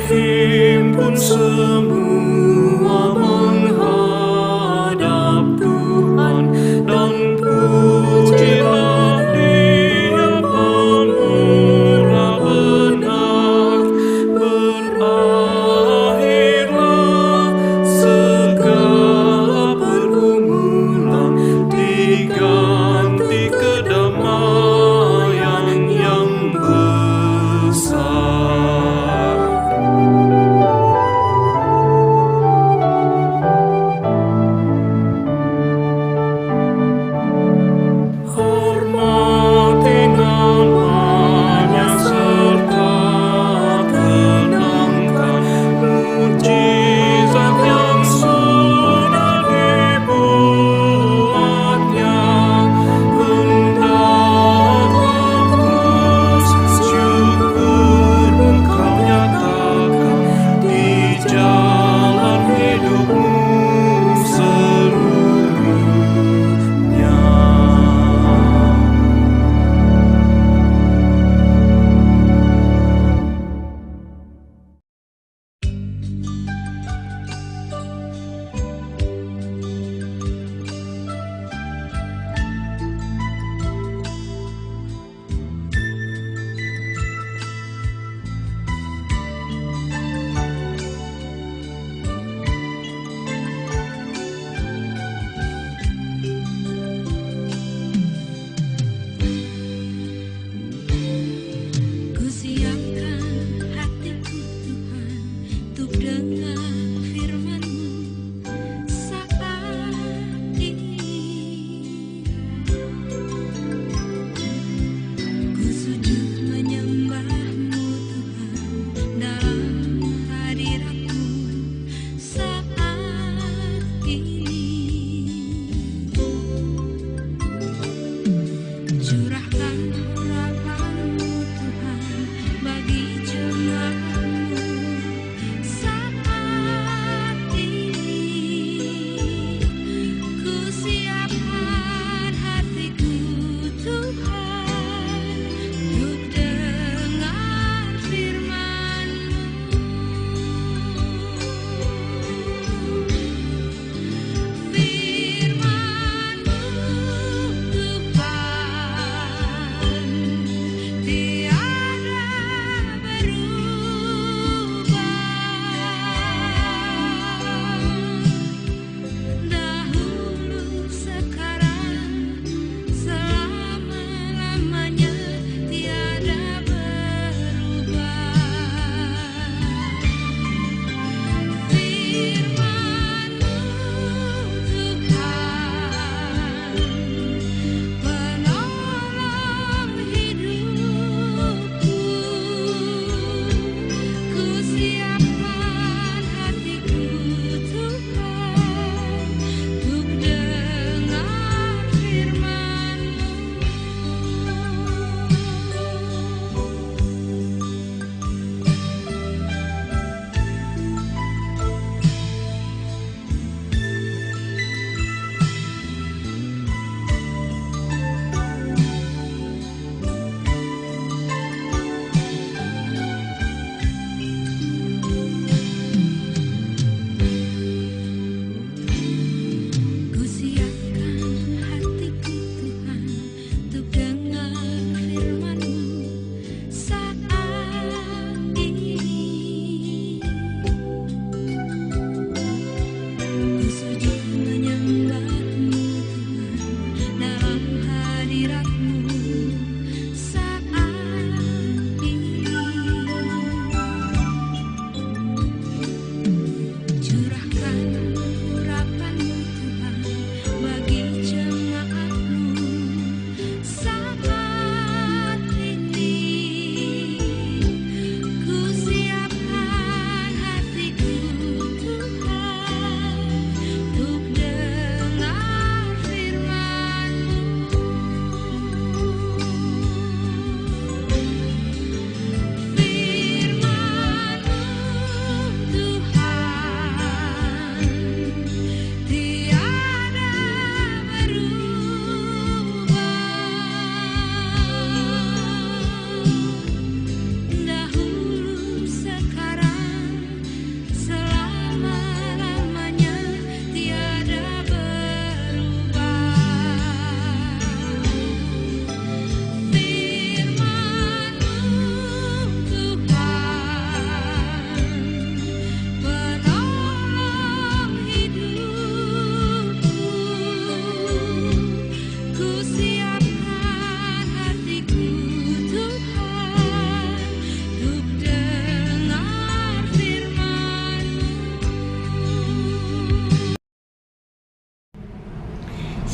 berhimpun semua menghadap Tuhan, dan pujilah Dia pemurah benar. Berakhirlah segala pergumulan, diganti kedamaian yang besar.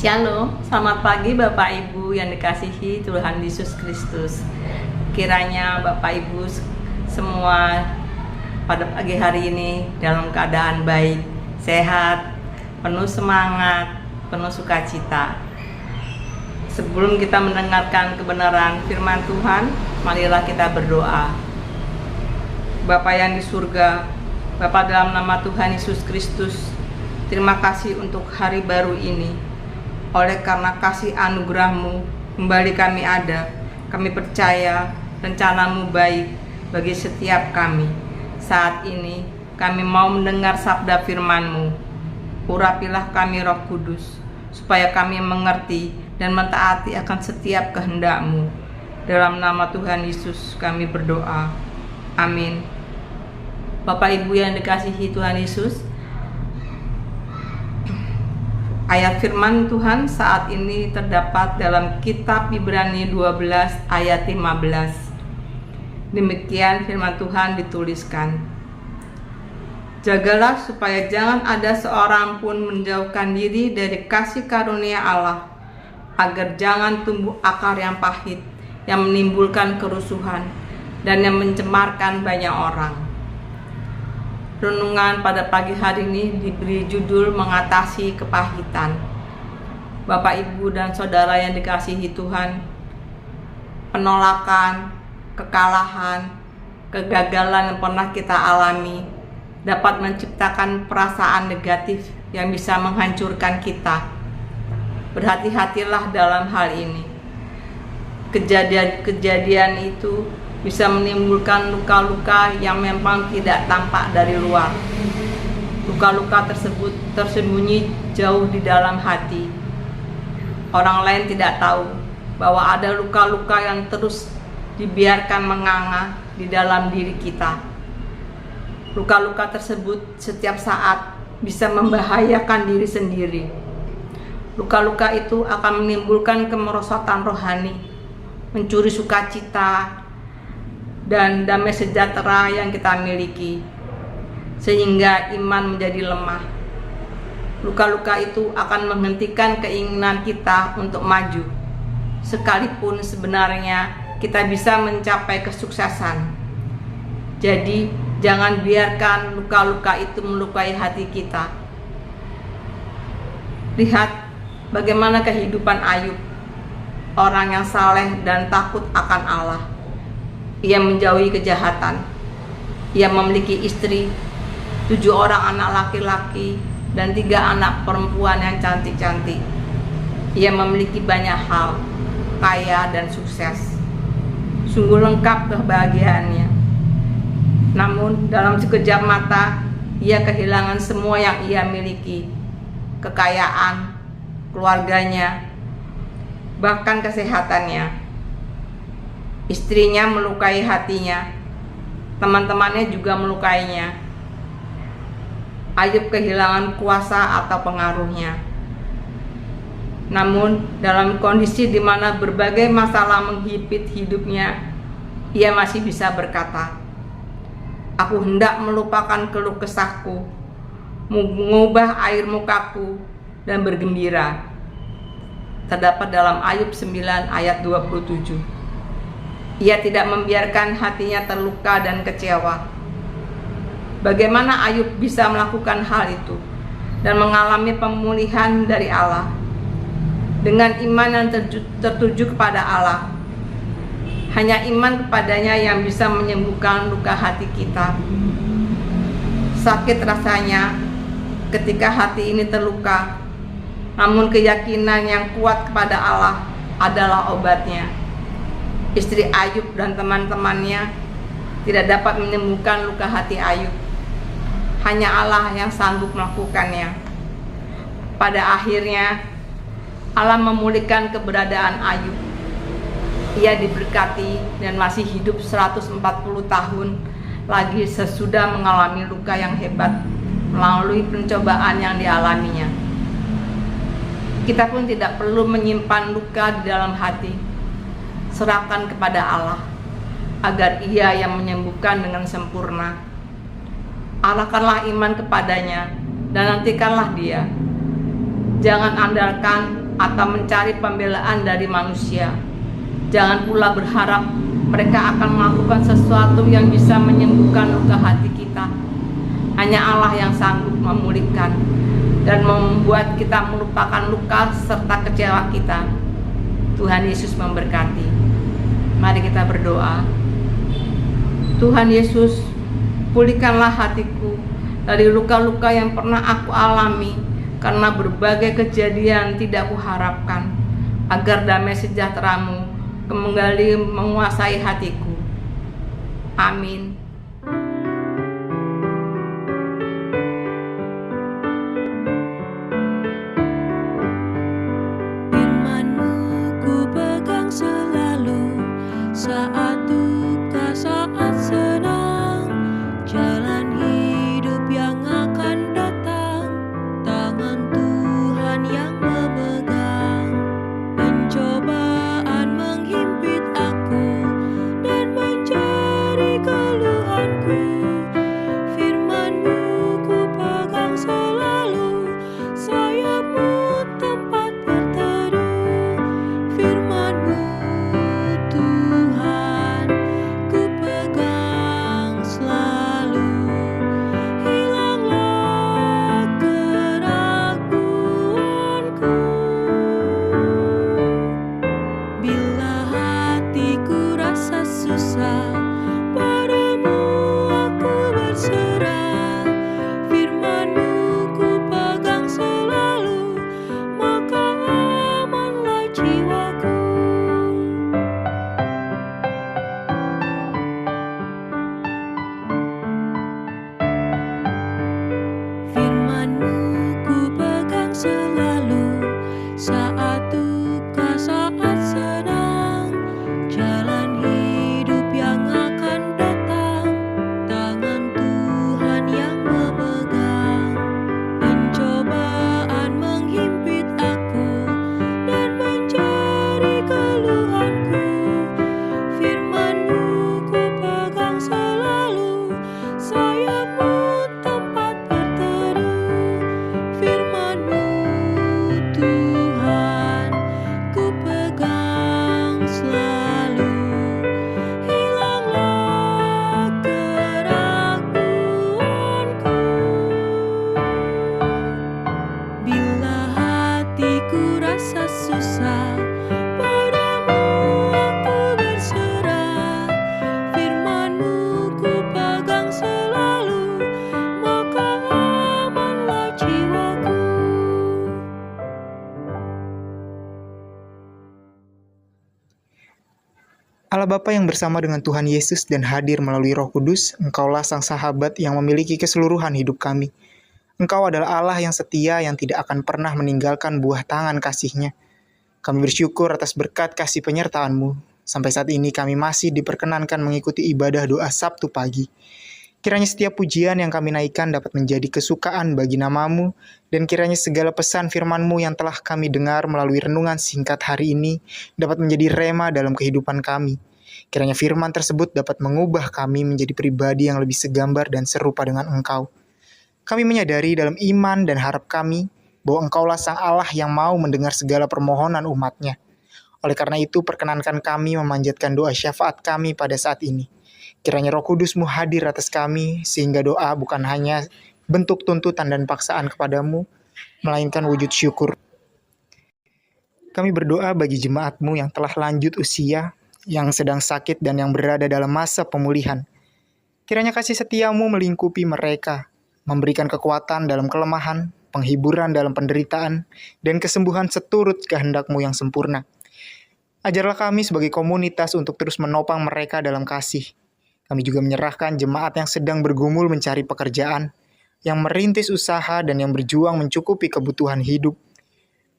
Shalom, selamat pagi Bapak Ibu yang dikasihi Tuhan Yesus Kristus. Kiranya Bapak Ibu semua pada pagi hari ini dalam keadaan baik, sehat, penuh semangat, penuh sukacita. Sebelum kita mendengarkan kebenaran firman Tuhan, marilah kita berdoa. Bapa yang di surga, Bapa dalam nama Tuhan Yesus Kristus, terima kasih untuk hari baru ini. Oleh karena kasih anugerah-Mu, kembali kami ada. Kami percaya rencana-Mu baik bagi setiap kami. Saat ini kami mau mendengar sabda firman-Mu. Urapilah kami Roh Kudus, supaya kami mengerti dan mentaati akan setiap kehendak-Mu. Dalam nama Tuhan Yesus kami berdoa. Amin. Bapak Ibu yang dikasihi Tuhan Yesus, ayat firman Tuhan saat ini terdapat dalam kitab Ibrani 12 ayat 15. Demikian firman Tuhan dituliskan. Jagalah supaya jangan ada seorang pun menjauhkan diri dari kasih karunia Allah, agar jangan tumbuh akar yang pahit, yang menimbulkan kerusuhan, dan yang mencemarkan banyak orang. Renungan pada pagi hari ini diberi judul mengatasi kepahitan. Bapak, Ibu, dan Saudara yang dikasihi Tuhan, penolakan, kekalahan, kegagalan yang pernah kita alami dapat menciptakan perasaan negatif yang bisa menghancurkan kita. Berhati-hatilah dalam hal ini. Kejadian itu bisa menimbulkan luka-luka yang memang tidak tampak dari luar. Luka-luka tersebut tersembunyi jauh di dalam hati. Orang lain tidak tahu bahwa ada luka-luka yang terus dibiarkan menganga di dalam diri kita. Luka-luka tersebut setiap saat bisa membahayakan diri sendiri. Luka-luka itu akan menimbulkan kemerosotan rohani, mencuri sukacita dan damai sejahtera yang kita miliki, sehingga iman menjadi lemah. Luka-luka itu akan menghentikan keinginan kita untuk maju, sekalipun sebenarnya kita bisa mencapai kesuksesan. Jadi, jangan biarkan luka-luka itu melukai hati kita. Lihat bagaimana kehidupan Ayub, orang yang saleh dan takut akan Allah. Ia menjauhi kejahatan. Ia memiliki istri, 7 orang anak laki-laki, dan 3 anak perempuan yang cantik-cantik. Ia memiliki banyak hal, kaya dan sukses. Sungguh lengkap kebahagiaannya. Namun dalam sekejap mata, ia kehilangan semua yang ia miliki. Kekayaan, keluarganya, bahkan kesehatannya. Istrinya melukai hatinya, teman-temannya juga melukainya. Ayub kehilangan kuasa atau pengaruhnya. Namun dalam kondisi di mana berbagai masalah menghimpit hidupnya, ia masih bisa berkata, "Aku hendak melupakan keluh kesahku, mengubah air mukaku, dan bergembira." Terdapat dalam Ayub 9 ayat 27. Ia tidak membiarkan hatinya terluka dan kecewa. Bagaimana Ayub bisa melakukan hal itu dan mengalami pemulihan dari Allah? Dengan iman yang tertuju kepada Allah. Hanya iman kepadanya yang bisa menyembuhkan luka hati kita. Sakit rasanya ketika hati ini terluka, namun keyakinan yang kuat kepada Allah adalah obatnya. Istri Ayub dan teman-temannya tidak dapat menyembuhkan luka hati Ayub. Hanya Allah yang sanggup melakukannya. Pada akhirnya, Allah memulihkan keberadaan Ayub. Ia diberkati dan masih hidup 140 tahun lagi sesudah mengalami luka yang hebat melalui pencobaan yang dialaminya. Kita pun tidak perlu menyimpan luka di dalam hati. Serahkan kepada Allah agar Ia yang menyembuhkan dengan sempurna. Arahkanlah iman kepadanya dan nantikanlah Dia. Jangan andalkan atau mencari pembelaan dari manusia. Jangan pula berharap mereka akan melakukan sesuatu yang bisa menyembuhkan luka hati kita. Hanya Allah yang sanggup memulihkan dan membuat kita melupakan luka serta kecewa kita. Tuhan Yesus memberkati. Mari kita berdoa. Tuhan Yesus, pulihkanlah hatiku dari luka-luka yang pernah aku alami karena berbagai kejadian tidak kuharapkan, agar damai sejahtera-Mu kembali menguasai hatiku. Amin. Firman-Mu ku pegang selalu, saat duka, saat senang, jalan hidup yang akan datang, tangan Tuhan yang memegang. Pencobaan menghimpit aku dan mencari keluhanku. Firman-Mu ku pegang selalu, sayap-Mu tempat berteduh. Firman-Mu Tuhan ku pegang selalu. Hilanglah keraguanku. Bila hatiku rasa susah, padamu aku berserah. Firman-Mu ku pegang selalu, maka amanlah jiwaku. Firman-Mu ku pegang selalu, saat duka, saat senang, jalan hidup yang akan datang, tangan Tuhan yang memegang. Pencobaan menghimpit aku dan mencari keluhanku. Firman-Mu ku pegang selalu, sayap-Mu tempat berteduh. Firman-Mu Tuhan ku pegang selalu. Hilanglah keraguanku. Bila hatiku rasa susah, padamu aku berserah. Firman-Mu ku pegang selalu, maka amanlah jiwaku. Allah Bapa yang bersama dengan Tuhan Yesus dan hadir melalui Roh Kudus, Engkaulah sang sahabat yang memiliki keseluruhan hidup kami. Engkau adalah Allah yang setia yang tidak akan pernah meninggalkan buah tangan kasih-Nya. Kami bersyukur atas berkat kasih penyertaan-Mu. Sampai saat ini kami masih diperkenankan mengikuti ibadah doa Sabtu pagi. Kiranya setiap pujian yang kami naikkan dapat menjadi kesukaan bagi nama-Mu, dan kiranya segala pesan firman-Mu yang telah kami dengar melalui renungan singkat hari ini dapat menjadi rema dalam kehidupan kami. Kiranya firman tersebut dapat mengubah kami menjadi pribadi yang lebih segambar dan serupa dengan Engkau. Kami menyadari dalam iman dan harap kami bahwa Engkaulah sang Allah yang mau mendengar segala permohonan umat-Nya. Oleh karena itu, perkenankan kami memanjatkan doa syafaat kami pada saat ini. Kiranya Roh Kudus-Mu hadir atas kami, sehingga doa bukan hanya bentuk tuntutan dan paksaan kepadamu, melainkan wujud syukur. Kami berdoa bagi jemaat-Mu yang telah lanjut usia, yang sedang sakit dan yang berada dalam masa pemulihan. Kiranya kasih setia-Mu melingkupi mereka, memberikan kekuatan dalam kelemahan, penghiburan dalam penderitaan, dan kesembuhan seturut kehendak-Mu yang sempurna. Ajarlah kami sebagai komunitas untuk terus menopang mereka dalam kasih. Kami juga menyerahkan jemaat yang sedang bergumul mencari pekerjaan, yang merintis usaha dan yang berjuang mencukupi kebutuhan hidup.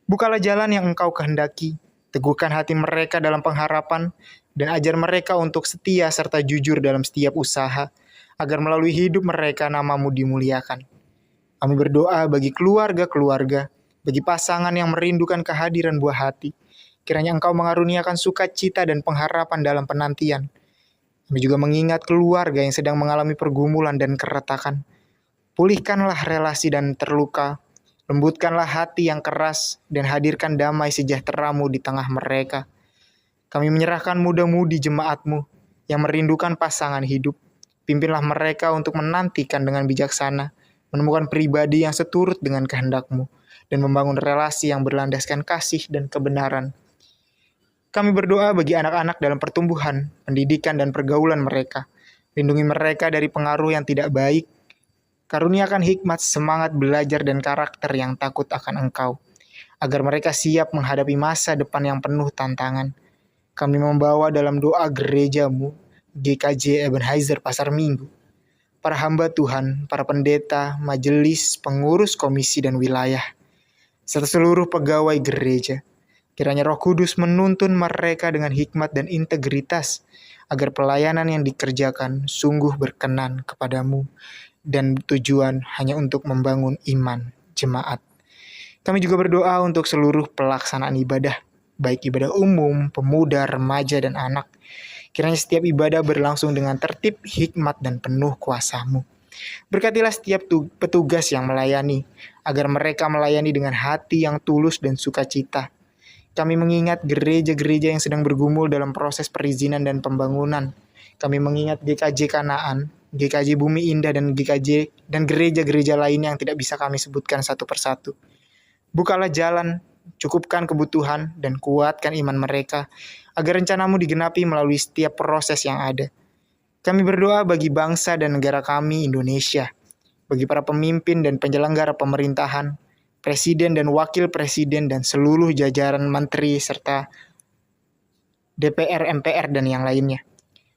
Bukalah jalan yang Engkau kehendaki, teguhkan hati mereka dalam pengharapan, dan ajar mereka untuk setia serta jujur dalam setiap usaha, agar melalui hidup mereka nama-Mu dimuliakan. Kami berdoa bagi keluarga-keluarga, bagi pasangan yang merindukan kehadiran buah hati. Kiranya Engkau mengaruniakan sukacita dan pengharapan dalam penantian. Kami juga mengingat keluarga yang sedang mengalami pergumulan dan keretakan. Pulihkanlah relasi dan terluka, Lembutkanlah hati yang keras dan hadirkan damai sejahtera-Mu di tengah mereka. Kami menyerahkan muda-mudi jemaat-Mu yang merindukan pasangan hidup. Pimpinlah mereka untuk menantikan dengan bijaksana, menemukan pribadi yang seturut dengan kehendak-Mu, dan membangun relasi yang berlandaskan kasih dan kebenaran. Kami berdoa bagi anak-anak dalam pertumbuhan, pendidikan, dan pergaulan mereka. Lindungi mereka dari pengaruh yang tidak baik. Karuniakan hikmat, semangat belajar, dan karakter yang takut akan Engkau, agar mereka siap menghadapi masa depan yang penuh tantangan. Kami membawa dalam doa gereja-Mu, GKJ Ebenezer Pasar Minggu, para hamba Tuhan, para pendeta, majelis, pengurus komisi dan wilayah, serta seluruh pegawai gereja. Kiranya Roh Kudus menuntun mereka dengan hikmat dan integritas, agar pelayanan yang dikerjakan sungguh berkenan kepadamu dan tujuan hanya untuk membangun iman jemaat. Kami juga berdoa untuk seluruh pelaksanaan ibadah, baik ibadah umum, pemuda, remaja, dan anak. Kiranya setiap ibadah berlangsung dengan tertib, hikmat, dan penuh kuasa-Mu. Berkatilah setiap petugas yang melayani, agar mereka melayani dengan hati yang tulus dan sukacita. Kami mengingat gereja-gereja yang sedang bergumul dalam proses perizinan dan pembangunan. Kami mengingat GKJ Kanaan, GKJ Bumi Indah, dan GKJ dan gereja-gereja lainnya yang tidak bisa kami sebutkan satu persatu. Bukalah jalan, cukupkan kebutuhan, dan kuatkan iman mereka, agar rencana-Mu digenapi melalui setiap proses yang ada. Kami berdoa bagi bangsa dan negara kami, Indonesia, bagi para pemimpin dan penyelenggara pemerintahan, presiden dan wakil presiden, dan seluruh jajaran menteri, serta DPR, MPR, dan yang lainnya.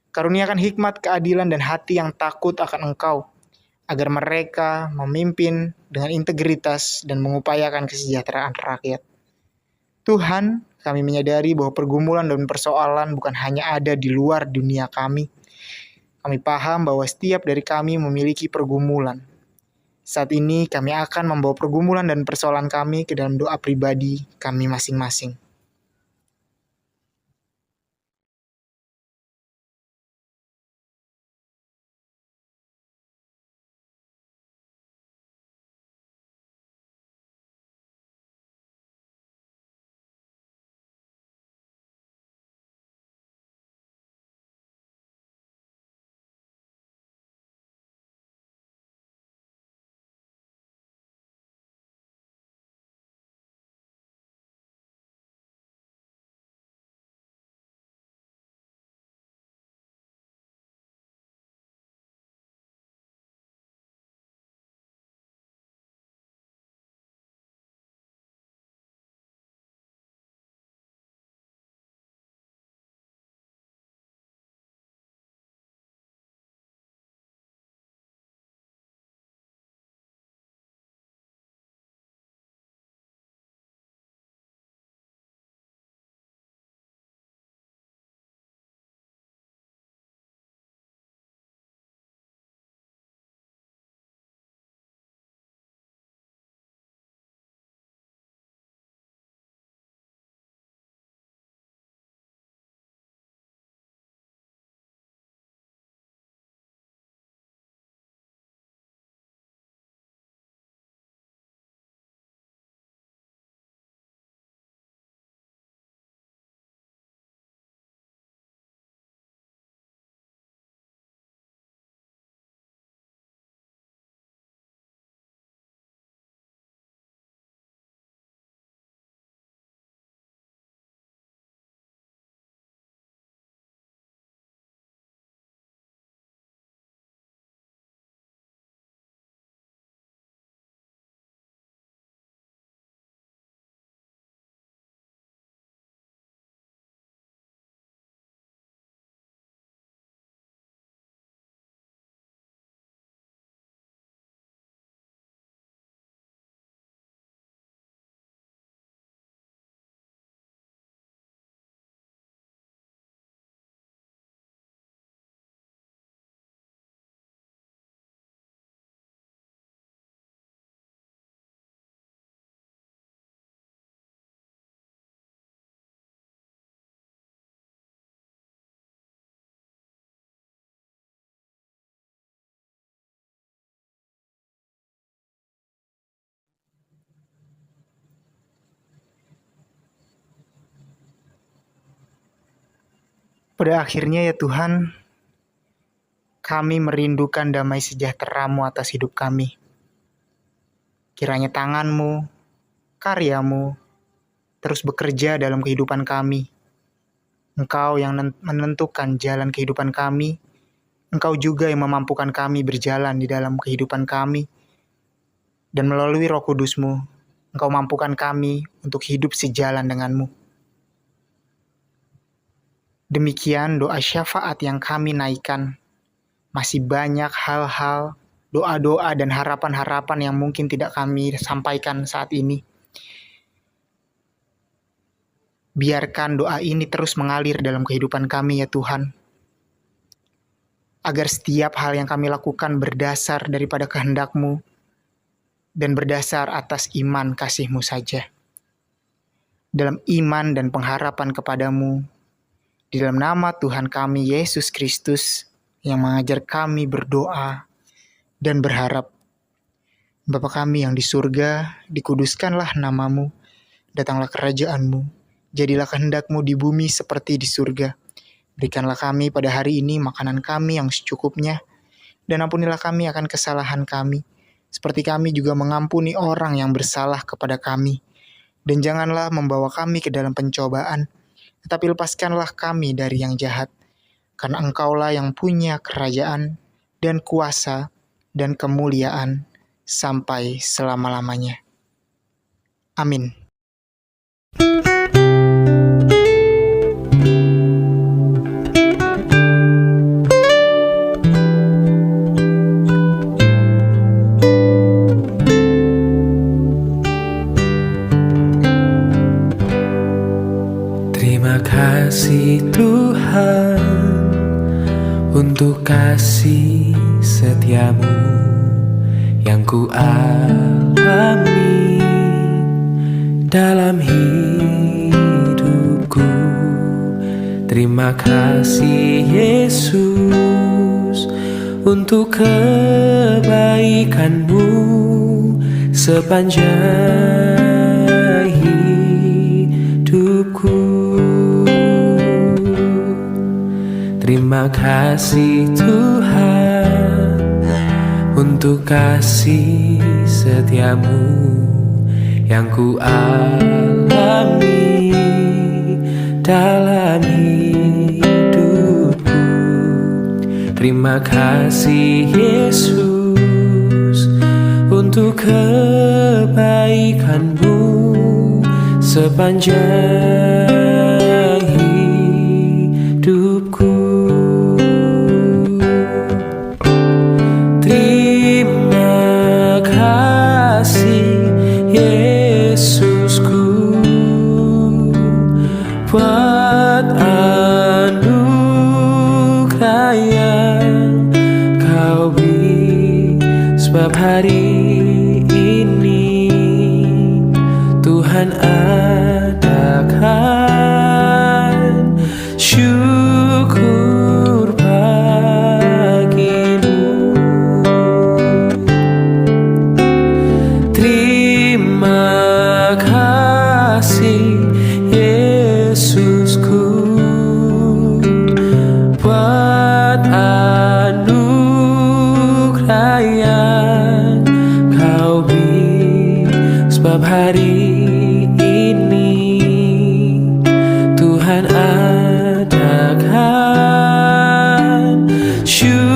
Karuniakan hikmat, keadilan, dan hati yang takut akan Engkau, agar mereka memimpin dengan integritas dan mengupayakan kesejahteraan rakyat. Tuhan, kami menyadari bahwa pergumulan dan persoalan bukan hanya ada di luar dunia kami. Kami paham bahwa setiap dari kami memiliki pergumulan. Saat ini kami akan membawa pergumulan dan persoalan kami ke dalam doa pribadi kami masing-masing. Pada akhirnya ya Tuhan, kami merindukan damai sejahtera-Mu atas hidup kami. Kiranya tangan-Mu, karya-Mu, terus bekerja dalam kehidupan kami. Engkau yang menentukan jalan kehidupan kami. Engkau juga yang memampukan kami berjalan di dalam kehidupan kami. Dan melalui Roh Kudus-Mu, Engkau mampukan kami untuk hidup sejalan dengan-Mu. Demikian doa syafaat yang kami naikkan. Masih banyak hal-hal, doa-doa dan harapan-harapan yang mungkin tidak kami sampaikan saat ini. Biarkan doa ini terus mengalir dalam kehidupan kami ya Tuhan. Agar setiap hal yang kami lakukan berdasar daripada kehendak-Mu dan berdasar atas iman kasih-Mu saja. Dalam iman dan pengharapan kepada-Mu, di dalam nama Tuhan kami Yesus Kristus yang mengajar kami berdoa dan berharap. Bapa kami yang di surga, dikuduskanlah nama-Mu, datanglah kerajaan-Mu, jadilah kehendak-Mu di bumi seperti di surga. Berikanlah kami pada hari ini makanan kami yang secukupnya, dan ampunilah kami akan kesalahan kami, seperti kami juga mengampuni orang yang bersalah kepada kami. Dan janganlah membawa kami ke dalam pencobaan, tetapi lepaskanlah kami dari yang jahat, karena Engkaulah yang punya kerajaan dan kuasa dan kemuliaan sampai selama-lamanya. Amin. Terima kasih Tuhan untuk kasih setia-Mu yang ku alami dalam hidupku. Terima kasih Yesus untuk kebaikan-Mu sepanjang hidupku. Terima kasih Tuhan untuk kasih setia-Mu yang ku alami dalam hidupku. Terima kasih Yesus untuk kebaikan-Mu sepanjang hidupku. Terima kasih Yesusku buat anugerah yang Kau beri, sebab hari ini Tuhan adakan syukur bagimu. Terima kasih Yesusku buat anugerah yang Kau beri, sebab hari ini Tuhan adakan syukur